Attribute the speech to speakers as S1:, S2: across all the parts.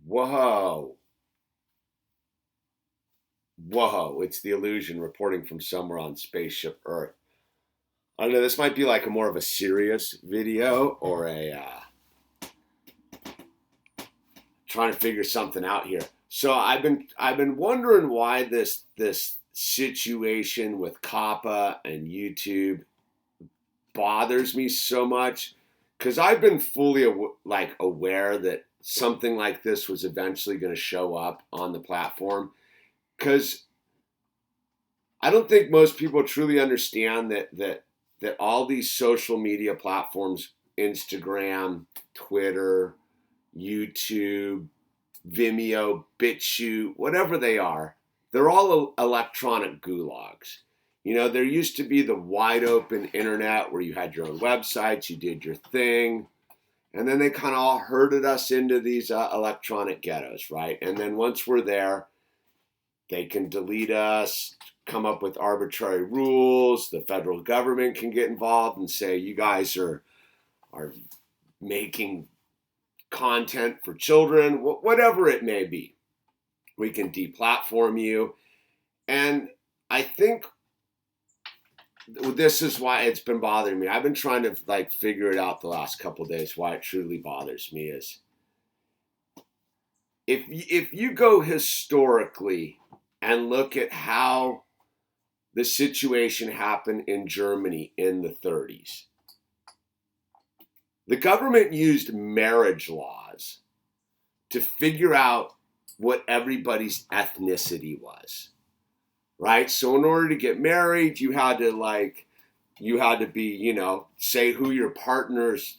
S1: Whoa. Whoa. It's the illusion reporting from somewhere on spaceship Earth. I don't know, this might be like a more of a serious video or a trying to figure something out here. So I've been wondering why this situation with Coppa and YouTube bothers me so much, because I've been fully aware that something like this was eventually going to show up on the platform, because I don't think most people truly understand that all these social media platforms, Instagram, Twitter, YouTube, Vimeo, BitChute, whatever they are, they're all electronic gulags. You know, there used to be the wide open internet where you had your own websites, you did your thing, and then they kind of all herded us into these electronic ghettos, right? And then once we're there, they can delete us, come up with arbitrary rules. The federal government can get involved and say, you guys are making content for children, whatever it may be. We can deplatform you. And I think this is why it's been bothering me. I've been trying to figure it out the last couple of days. Why it truly bothers me is if you go historically and look at how the situation happened in Germany in the 30s. The government used marriage laws to figure out what everybody's ethnicity was, right? So in order to get married, you had to be, say who your partner's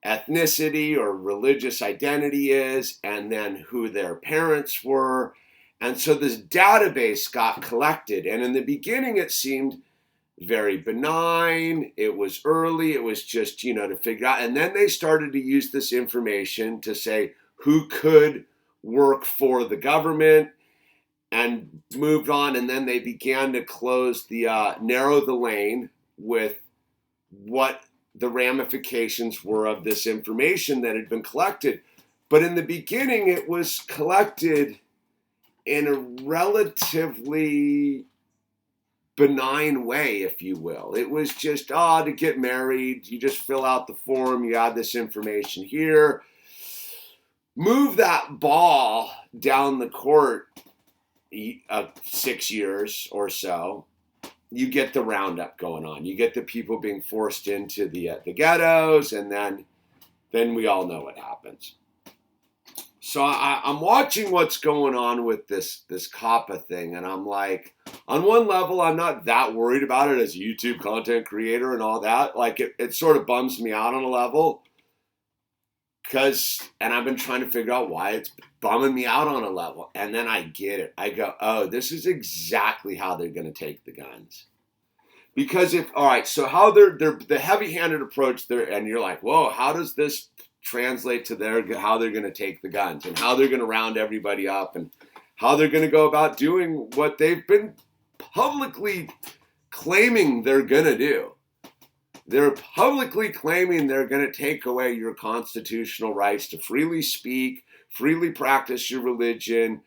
S1: ethnicity or religious identity is, and then who their parents were. And so this database got collected. And in the beginning, it seemed very benign. It was early. It was just, to figure out. And then they started to use this information to say who could work for the government and moved on. And then they began to narrow the lane with what the ramifications were of this information that had been collected. But in the beginning, it was collected in a relatively benign way, if you will. It was just, to get married, you just fill out the form, you add this information here. Move that ball down the court 6 years or so, you get the roundup going on. You get the people being forced into the ghettos, and then we all know what happens. So I'm watching what's going on with this Coppa thing, and I'm like, on one level, I'm not that worried about it as a YouTube content creator and all that. Like, it sort of bums me out on a level, and I've been trying to figure out why it's bumming me out on a level. And then I get it. I go, oh, this is exactly how they're going to take the guns. Because so how they're the heavy-handed approach there, and you're like, whoa, how does this translate to how they're going to take the guns and how they're going to round everybody up and how they're going to go about doing what they've been publicly claiming they're going to do. They're publicly claiming they're going to take away your constitutional rights to freely speak, freely practice your religion,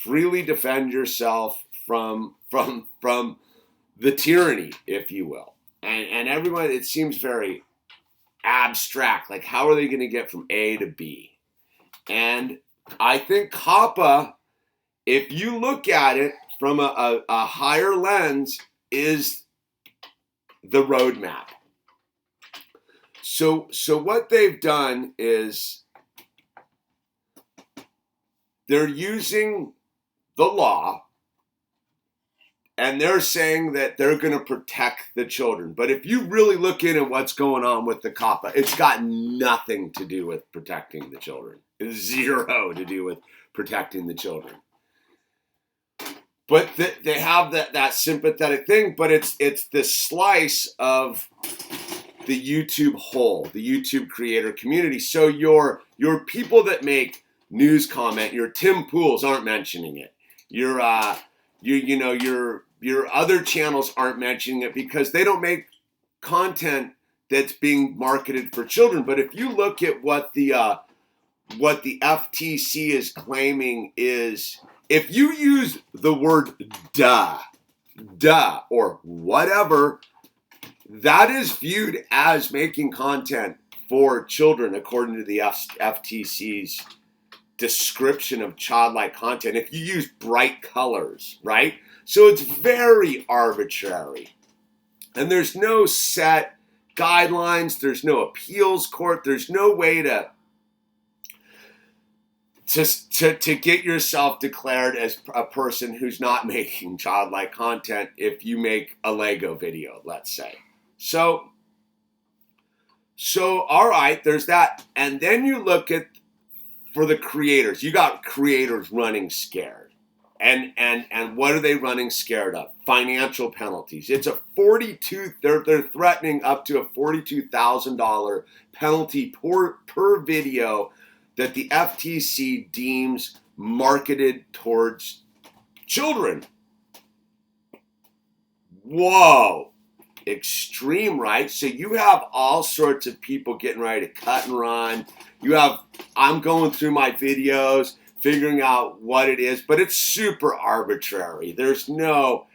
S1: freely defend yourself from the tyranny, if you will. And everyone, it seems very abstract. Like, how are they going to get from A to B? And I think Coppa, if you look at it from a higher lens, is the roadmap. So what they've done is they're using the law, and they're saying that they're going to protect the children. But if you really look into what's going on with the Coppa, it's got nothing to do with protecting the children. It's zero to do with protecting the children. But they have that sympathetic thing, but it's this slice of the YouTube whole, the YouTube creator community. So your people that make news comment, your Tim Pools aren't mentioning it. Your other channels aren't mentioning it because they don't make content that's being marketed for children. But if you look at what the what the FTC is claiming is if you use the word duh, or whatever, that is viewed as making content for children according to the FTC's description of childlike content. If you use bright colors, right? So it's very arbitrary. And there's no set guidelines, there's no appeals court, there's no way to get yourself declared as a person who's not making childlike content if you make a Lego video, let's say. So all right, there's that. And then you look at, for the creators, you got creators running scared. And what are they running scared of? Financial penalties. It's a they're threatening up to a $42,000 penalty per video that the FTC deems marketed towards children. Whoa. Extreme, right? So you have all sorts of people getting ready to cut and run. I'm going through my videos, figuring out what it is, but it's super arbitrary. There's no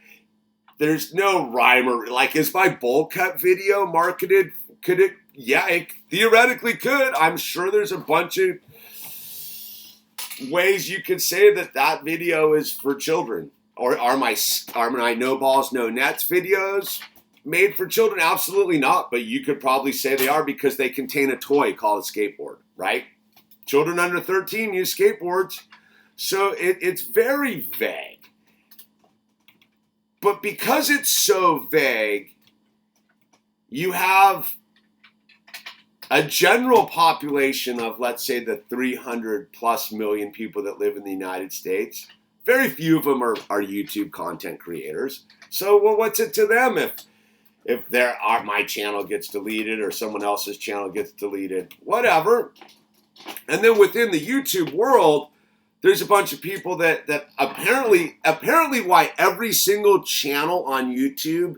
S1: rhyme or, like, is my bowl cut video marketed? Could it? Yeah, it theoretically could. I'm sure there's a bunch of ways you could say that video is for children. Or are my no balls, no nets videos made for children? Absolutely not, but you could probably say they are because they contain a toy called a skateboard, right? Children under 13 use skateboards. So it's very vague. But because it's so vague, you have a general population of, let's say, the 300 plus million people that live in the United States. Very few of them are YouTube content creators. So, well, what's it to them if my channel gets deleted or someone else's channel gets deleted? Whatever. And then within the YouTube world, there's a bunch of people that apparently why every single channel on YouTube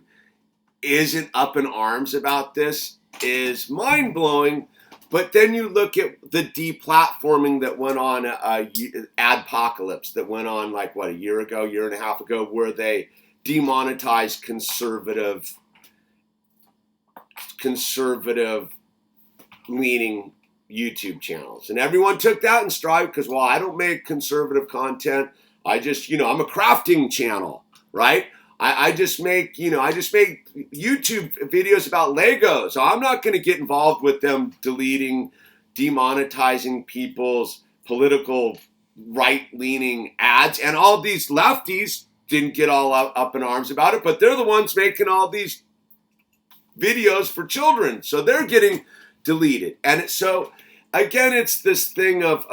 S1: isn't up in arms about this is mind-blowing. But then you look at the deplatforming that went on, adpocalypse that went on like, what, a year and a half ago, where they demonetized conservative-leaning YouTube channels. And everyone took that in stride because, well, I don't make conservative content. I just, I'm a crafting channel, right? I just make YouTube videos about Legos. So I'm not going to get involved with them demonetizing people's political right-leaning ads. And all these lefties didn't get all up in arms about it, but they're the ones making all these videos for children. So they're getting deleted. And so, again, it's this thing of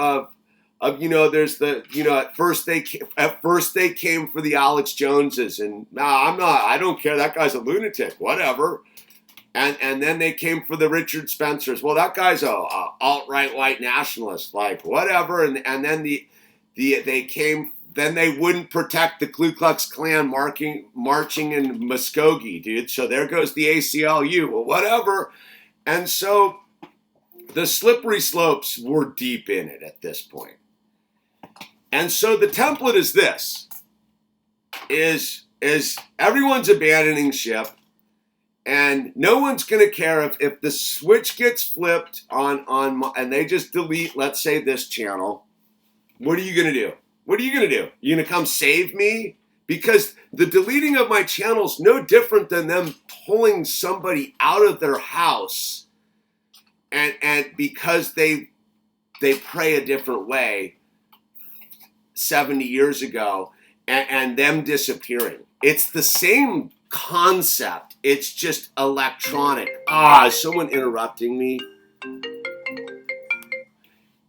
S1: there's at first they came for the Alex Joneses, and I don't care, that guy's a lunatic, whatever. And then they came for the Richard Spencers. Well, that guy's a alt-right white nationalist, like, whatever. And then then they wouldn't protect the Ku Klux Klan marching in Muskogee, dude. So there goes the ACLU. Well, whatever. And so the slippery slopes were deep in it at this point. And so the template is this, is everyone's abandoning ship, and no one's going to care if the switch gets flipped and they just delete, let's say, this channel. What are you going to do? What are you going to do? You going to come save me? Because the deleting of my channel is no different than them pulling somebody out of their house and because they pray a different way 70 years ago and them disappearing. It's the same concept. It's just electronic. Is someone interrupting me?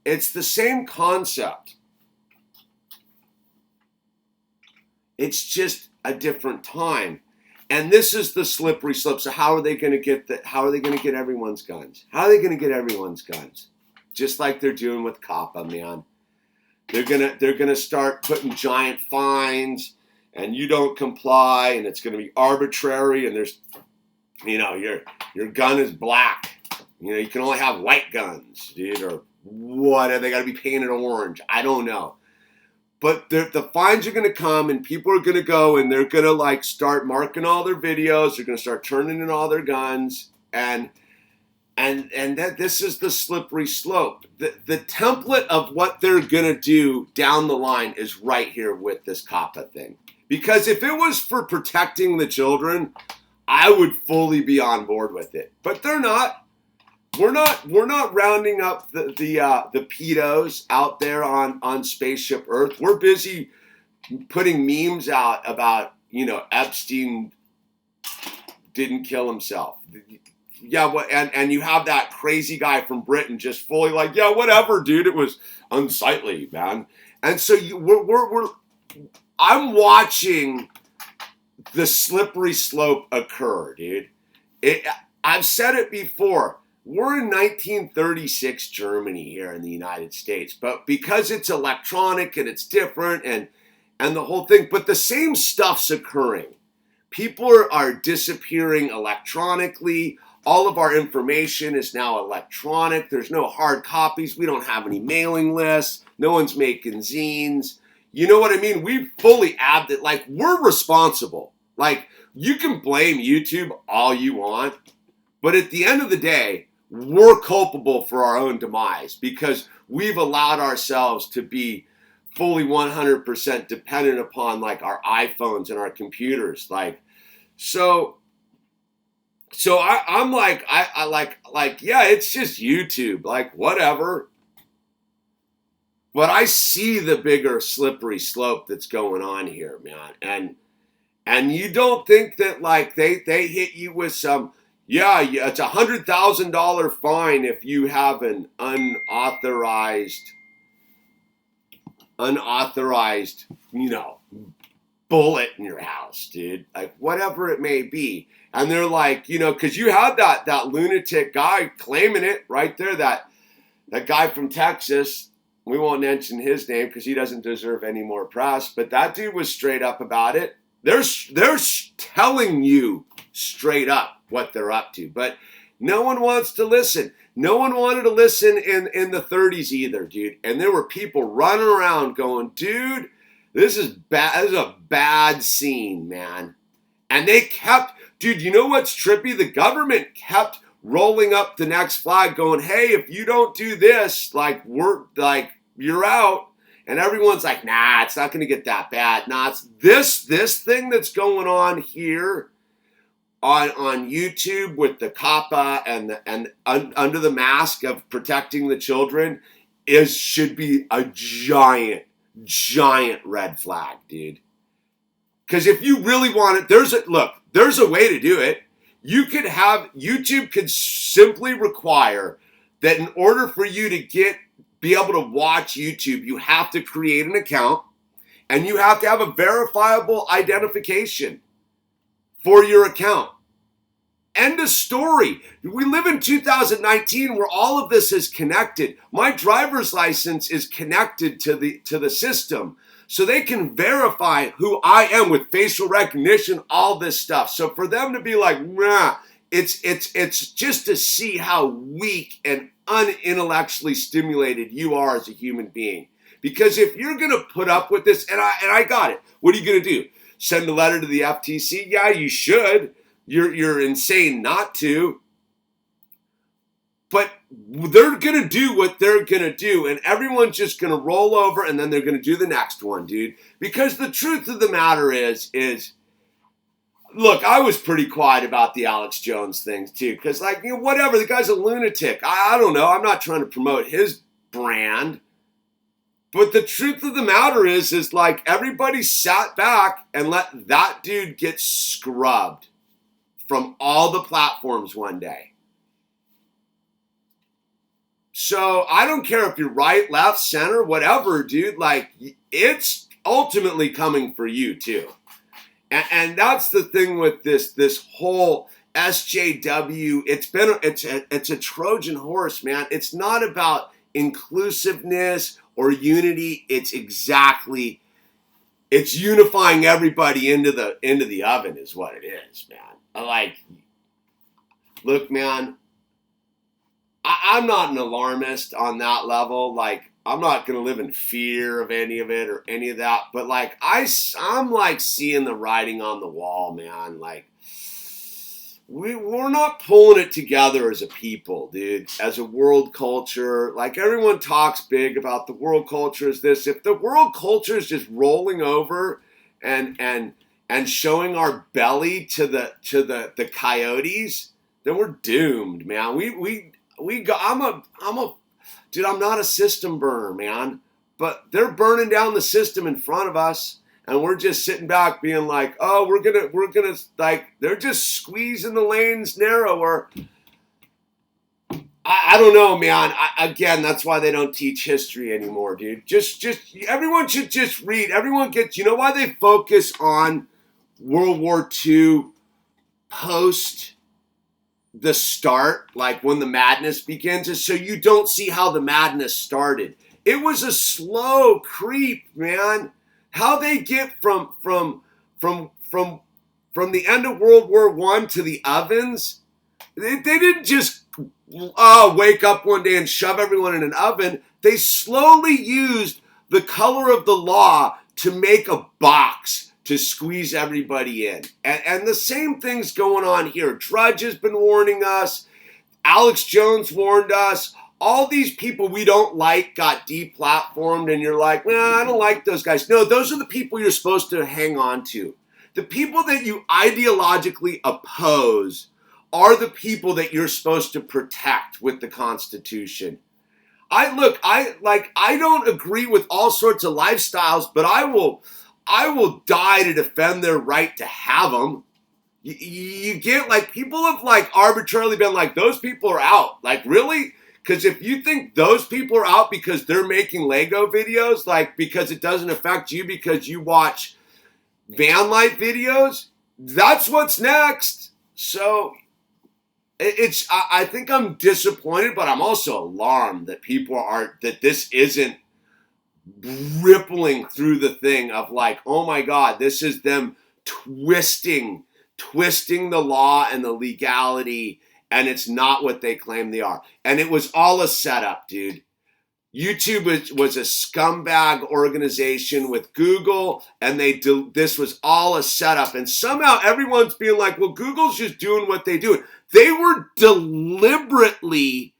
S1: It's the same concept. It's just a different time. And this is the slippery slope. So how are they going to get everyone's guns? How are they going to get everyone's guns? Just like they're doing with Coppa, man. They're gonna start putting giant fines, and you don't comply, and it's gonna be arbitrary. And there's, your gun is black. You can only have white guns, dude, or what, are they got to be painted orange? I don't know. But the fines are going to come, and people are going to go, and they're going to like start marking all their videos. They're going to start turning in all their guns, and that this is the slippery slope. The template of what they're going to do down the line is right here with this Coppa thing. Because if it was for protecting the children, I would fully be on board with it. But they're not. We're not rounding up the pedos out there on Spaceship Earth. We're busy putting memes out about, Epstein didn't kill himself. Yeah, and you have that crazy guy from Britain just fully like, yeah, whatever, dude. It was unsightly, man. And so I'm watching the slippery slope occur, dude. I've said it before. We're in 1936 Germany here in the United States, but because it's electronic and it's different and the whole thing, but the same stuff's occurring. People are disappearing electronically. All of our information is now electronic. There's no hard copies. We don't have any mailing lists. No one's making zines. You know what I mean? We fully abbed it. Like, we're responsible. Like, you can blame YouTube all you want, but at the end of the day, we're culpable for our own demise because we've allowed ourselves to be fully 100% dependent upon like our iPhones and our computers. Like, so I'm like, I like, yeah, it's just YouTube, like whatever. But I see the bigger slippery slope that's going on here, man. And you don't think that like they hit you with some, yeah, it's $100,000 fine if you have an unauthorized, bullet in your house, dude. Like whatever it may be. And they're like, because you had that lunatic guy claiming it right there, that guy from Texas. We won't mention his name because he doesn't deserve any more press. But that dude was straight up about it. They're telling you straight up what they're up to, but no one wants to listen. No one wanted to listen in the 30s either, dude. And there were people running around going, dude, this is bad. This is a bad scene, man. And they kept, dude, you know what's trippy? The government kept rolling up the next flag going, hey, if you don't do this, like, you're out. And everyone's like, nah, it's not going to get that bad. Nah, it's this thing that's going on here on YouTube with the Coppa and under the mask of protecting the children should be a giant red flag, dude. Because if you really want it, there's a way to do it. YouTube could simply require that in order for you to be able to watch YouTube, you have to create an account and you have to have a verifiable identification for your account. End of story. We live in 2019 where all of this is connected. My driver's license is connected to the system. So they can verify who I am with facial recognition, all this stuff. So for them to be like, nah, it's just to see how weak and unintellectually stimulated you are as a human being. Because if you're going to put up with this, and I got it, what are you going to do? Send a letter to the FTC? Yeah, you should. You're insane not to. But they're going to do what they're going to do, and everyone's just going to roll over, and then they're going to do the next one, dude. Because the truth of the matter is, look, I was pretty quiet about the Alex Jones things, too, because, whatever, the guy's a lunatic. I don't know. I'm not trying to promote his brand. But the truth of the matter is everybody sat back and let that dude get scrubbed from all the platforms one day. So I don't care if you're right, left, center, whatever, dude. It's ultimately coming for you too. And that's the thing with this whole SJW. It's a Trojan horse, man. It's not about inclusiveness or unity. It's unifying everybody into the oven is what it is, man. Look, man. I'm not an alarmist on that level. Like, I'm not going to live in fear of any of it or any of that. But like, I'm like seeing the writing on the wall, man. Like, we're not pulling it together as a people, dude, as a world culture. Like, everyone talks big about the world culture is this. If the world culture is just rolling over and showing our belly to the coyotes, then we're doomed, man. We go. Dude, I'm not a system burner, man. But they're burning down the system in front of us, and we're just sitting back being like, oh, we're gonna like, they're just squeezing the lanes narrower. I don't know, man. Again, that's why they don't teach history anymore, dude. Just everyone should just read. Everyone gets, you know why they focus on World War II post the start, like when the madness begins, is so you don't see how the madness started. It was a slow creep, man. How they get from the end of World War I to the ovens, they didn't just wake up one day and shove everyone in an oven. They slowly used the color of the law to make a box to squeeze everybody in. And the same thing's going on here. Drudge has been warning us. Alex Jones warned us. All these people we don't like got deplatformed, and you're like, nah, I don't like those guys. No, those are the people you're supposed to hang on to. The people that you ideologically oppose are the people that you're supposed to protect with the Constitution. I don't agree with all sorts of lifestyles, but I will die to defend their right to have them. You get, like, people have like arbitrarily been like, those people are out. Like, really? Because if you think those people are out because they're making Lego videos, like, because it doesn't affect you because you watch van life videos, that's what's next. So I think I'm disappointed, but I'm also alarmed that that this isn't rippling through the thing of like, oh my God, this is them twisting the law and the legality, and it's not what they claim they are. And it was all a setup, dude. YouTube was a scumbag organization with Google, and this was all a setup. And somehow everyone's being like, well, Google's just doing what they do. They were deliberately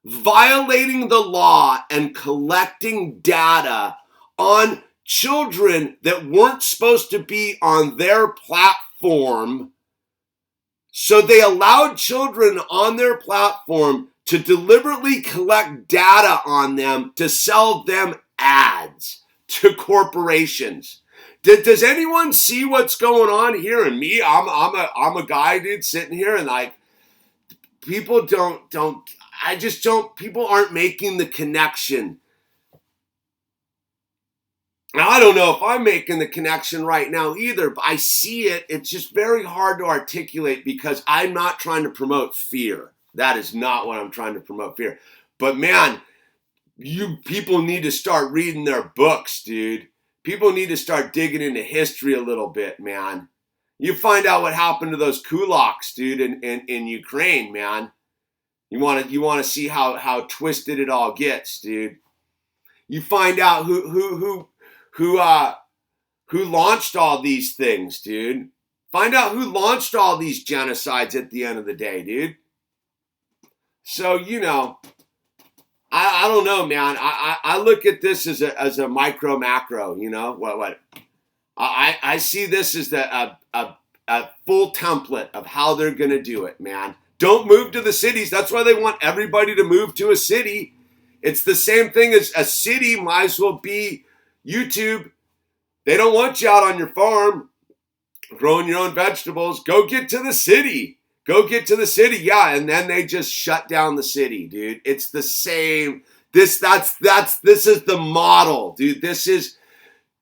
S1: violating the law and collecting data on children that weren't supposed to be on their platform. So they allowed children on their platform to deliberately collect data on them to sell them ads to corporations. Does anyone see what's going on here? And me, I'm a guy, dude, sitting here, and like, people people aren't making the connection. Now, I don't know if I'm making the connection right now either, but I see it. It's just very hard to articulate because I'm not trying to promote fear. That is not what I'm trying to promote, fear. But man, you people need to start reading their books, dude. People need to start digging into history a little bit, man. You find out what happened to those kulaks, dude, in Ukraine, man. You want to see how twisted it all gets, dude. You find out who launched all these things, dude. Find out who launched all these genocides at the end of the day, dude. So, you know, I don't know, man. I look at this as a micro macro, you know. What I see this as a full template of how they're gonna do it, man. Don't move to the cities. That's why they want everybody to move to a city. It's the same thing as a city might as well be YouTube. They don't want you out on your farm growing your own vegetables. Go get to the city. Go get to the city. Yeah, and then they just shut down the city, dude. It's the same. This is the model, dude. This is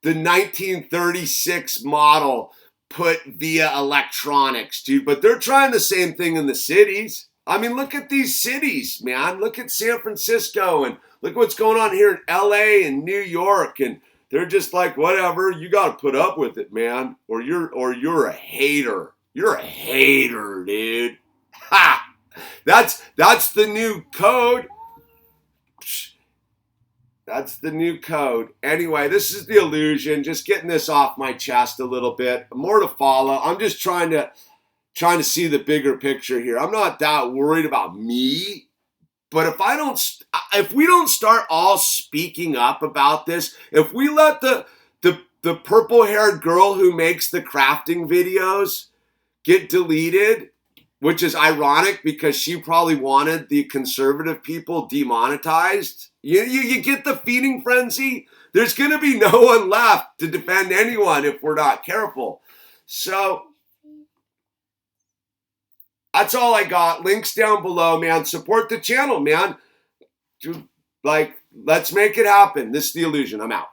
S1: the 1936 model put via electronics, dude. But they're trying the same thing in the cities. I mean, look at these cities, man. Look at San Francisco, and look what's going on here in LA and New York, and they're just like, whatever, you got to put up with it, man, or you're a hater. You're a hater, dude. Ha! That's the new code. That's the new code. Anyway, this is the illusion. Just getting this off my chest a little bit. More to follow. I'm just trying to see the bigger picture here. I'm not that worried about me, but if we don't start all speaking up about this, if we let the purple-haired girl who makes the crafting videos get deleted, which is ironic because she probably wanted the conservative people demonetized. You get the feeding frenzy? There's going to be no one left to defend anyone if we're not careful. So that's all I got. Links down below, man. Support the channel, man. Like, let's make it happen. This is The Illusion. I'm out.